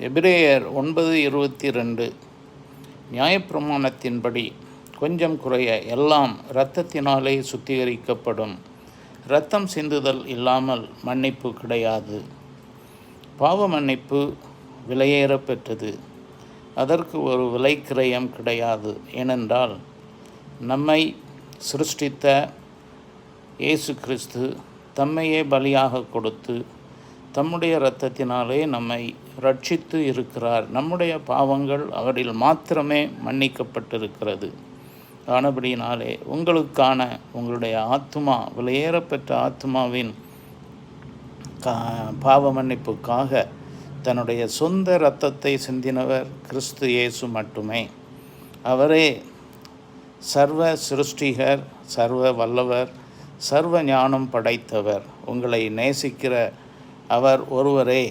எபிரேயர் 9:22 நியாயப்பிரமாணத்தின்படி கொஞ்சம் குறைய எல்லாம் இரத்தத்தினாலே சுத்திகரிக்கப்படும். இரத்தம் சிந்துதல் இல்லாமல் மன்னிப்பு கிடையாது. பாவ மன்னிப்பு விலையேற பெற்றது. அதற்கு ஒரு விலைக்கிரயம் கிடையாது. ஏனென்றால் நம்மை சிருஷ்டித்த இயேசு கிறிஸ்து தம்மையே பலியாக கொடுத்து தம்முடைய இரத்தத்தினாலே நம்மை ரட்சித்து இருக்கிறார். நம்முடைய பாவங்கள் அவரில் மாத்திரமே மன்னிக்கப்பட்டிருக்கிறது. ஆனபடியினாலே உங்களுக்கான உங்களுடைய ஆத்துமா, விலையேறப்பெற்ற ஆத்துமாவின் பாவ மன்னிப்புக்காக தன்னுடைய சொந்த இரத்தத்தை சிந்தினவர் கிறிஸ்து இயேசு மட்டுமே. அவரே சர்வ சிருஷ்டிகர், சர்வ வல்லவர், சர்வ ஞானம் படைத்தவர். உங்களை நேசிக்கிற அவர் ஒருவரே